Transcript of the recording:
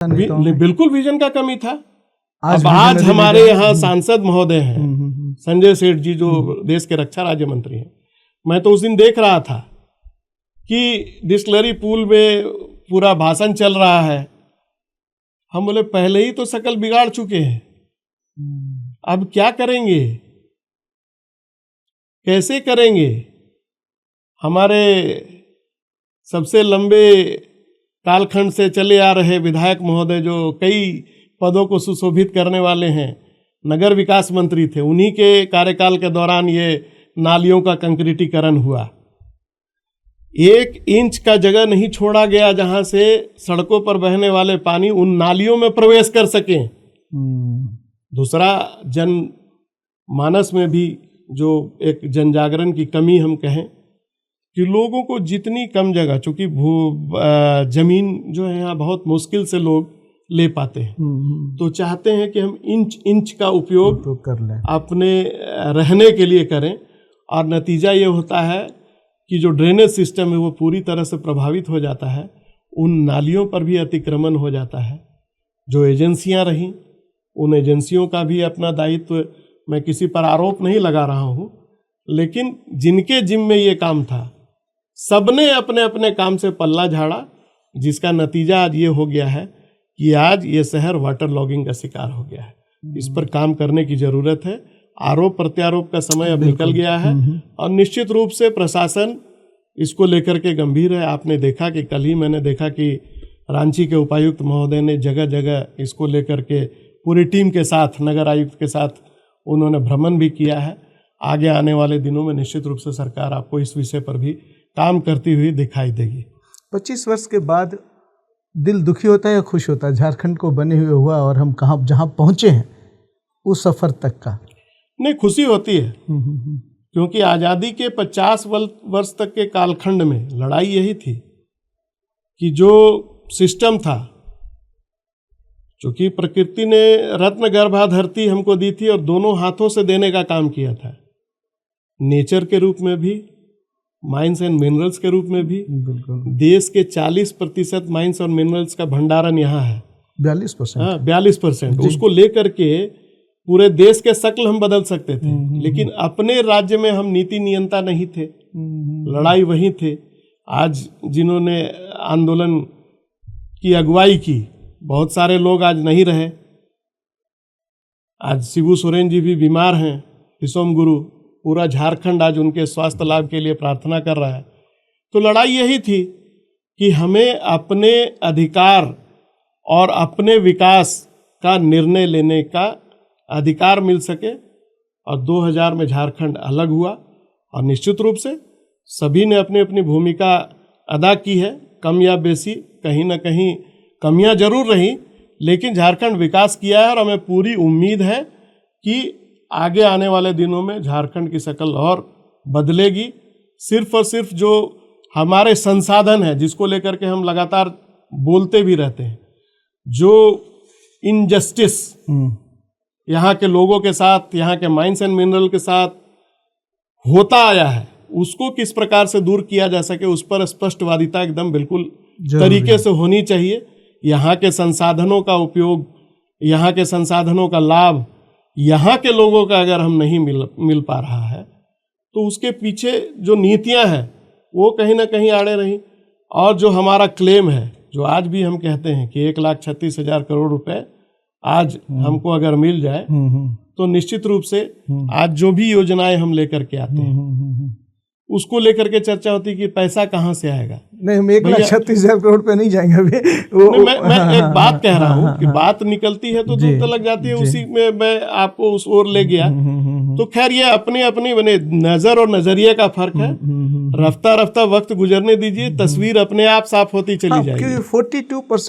बिल्कुल विजन का कमी था। अब आज हमारे यहाँ सांसद महोदय हैं संजय सेठ जी, जो देश के रक्षा राज्य मंत्री हैं। मैं तो उस दिन देख रहा था कि डिस्टिलरी पूल में पूरा भाषण चल रहा है। हम बोले पहले ही तो शकल बिगाड़ चुके हैं, अब क्या करेंगे, कैसे करेंगे। हमारे सबसे लंबे कालखंड से चले आ रहे विधायक महोदय, जो कई पदों को सुशोभित करने वाले हैं, नगर विकास मंत्री थे, उन्हीं के कार्यकाल के दौरान ये नालियों का कंक्रीटीकरण हुआ। 1 इंच का जगह नहीं छोड़ा गया जहां से सड़कों पर बहने वाले पानी उन नालियों में प्रवेश कर सके। दूसरा, जन मानस में भी जो एक जन जागरण की कमी हम कहें कि लोगों को जितनी कम जगह, चूंकि जमीन जो है यहाँ बहुत मुश्किल से लोग ले पाते हैं, तो चाहते हैं कि हम इंच इंच का उपयोग कर लें, अपने रहने के लिए करें। और नतीजा ये होता है कि जो ड्रेनेज सिस्टम है वो पूरी तरह से प्रभावित हो जाता है। उन नालियों पर भी अतिक्रमण हो जाता है। जो एजेंसियां रहीं, उन एजेंसियों का भी अपना दायित्व, मैं किसी पर आरोप नहीं लगा रहा हूँ, लेकिन जिनके जिम्मे में ये काम था, सबने अपने अपने काम से पल्ला झाड़ा, जिसका नतीजा आज ये हो गया है कि आज ये शहर वाटर लॉगिंग का शिकार हो गया है। इस पर काम करने की जरूरत है। आरोप प्रत्यारोप का समय अब निकल गया है और निश्चित रूप से प्रशासन इसको लेकर के गंभीर है। आपने देखा कि कल ही मैंने देखा कि रांची के उपायुक्त महोदय ने जगह जगह इसको लेकर के पूरी टीम के साथ, नगर आयुक्त के साथ उन्होंने भ्रमण भी किया है। आगे आने वाले दिनों में निश्चित रूप से सरकार आपको इस विषय पर भी काम करती हुई दिखाई देगी। 25 वर्ष के बाद दिल दुखी होता है या खुश होता है? झारखंड को बने हुए हुआ और हम जहाँ पहुँचे हैं उस सफ़र तक का। नहीं, खुशी होती है, क्योंकि आज़ादी के 50 वर्ष तक के कालखंड में लड़ाई यही थी कि जो सिस्टम था, क्योंकि प्रकृति ने रत्न गर्भा धरती हमको दी थी और दोनों हाथों से देने का काम किया था। नेचर के रूप में भी, माइंस एंड मिनरल्स के रूप में भी। देश के 40% माइंस और मिनरल्स का भंडारण यहाँ है। 42%। हाँ, 42%। उसको लेकर के पूरे देश के शक्ल हम बदल सकते थे, लेकिन अपने राज्य में हम नीति नियंता नहीं थे। लड़ाई वही थे। आज जिन्होंने आंदोलन की अगुवाई की, बहुत सारे लोग आज नहीं रहे। आज शिबू सोरेन जी भी बीमार हैं, विश्वम गुरु। पूरा झारखंड आज उनके स्वास्थ्य लाभ के लिए प्रार्थना कर रहा है। तो लड़ाई यही थी कि हमें अपने अधिकार और अपने विकास का निर्णय लेने का अधिकार मिल सके। और 2000 में झारखंड अलग हुआ और निश्चित रूप से सभी ने अपनी अपनी भूमिका अदा की है। कम या बेसी कहीं ना कहीं कमियां जरूर रही, लेकिन झारखंड विकास किया है और हमें पूरी उम्मीद है कि आगे आने वाले दिनों में झारखंड की शक्ल और बदलेगी। सिर्फ और सिर्फ जो हमारे संसाधन है, जिसको लेकर के हम लगातार बोलते भी रहते हैं, जो इनजस्टिस यहाँ के लोगों के साथ, यहाँ के माइंस एंड मिनरल के साथ होता आया है, उसको किस प्रकार से दूर किया जा सके, उस पर स्पष्टवादिता एकदम बिल्कुल तरीके से होनी चाहिए। यहाँ के संसाधनों का उपयोग, यहाँ के संसाधनों का लाभ यहाँ के लोगों का अगर हम नहीं मिल पा रहा है, तो उसके पीछे जो नीतियाँ हैं वो कहीं ना कहीं आड़े रही। और जो हमारा क्लेम है, जो आज भी हम कहते हैं कि 1,36,000 करोड़ रुपए आज हमको अगर मिल जाए, तो निश्चित रूप से आज जो भी योजनाएं हम लेकर के आते हैं उसको लेकर के चर्चा होती है कि पैसा कहाँ से आएगा। नहीं, हम 1,36,000 करोड़ पे नहीं जाएंगे अभी। मैं एक बात कह रहा हूँ कि बात निकलती है तो दूर तक लग जाती है। उसी में मैं आपको उस ओर ले गया। तो खैर, ये अपनी अपनी बने नजर और नजरिए का फर्क है। रफ्ता रफ्ता वक्त गुजरने दीजिए, तस्वीर अपने आप साफ होती चली जाएगी। 42%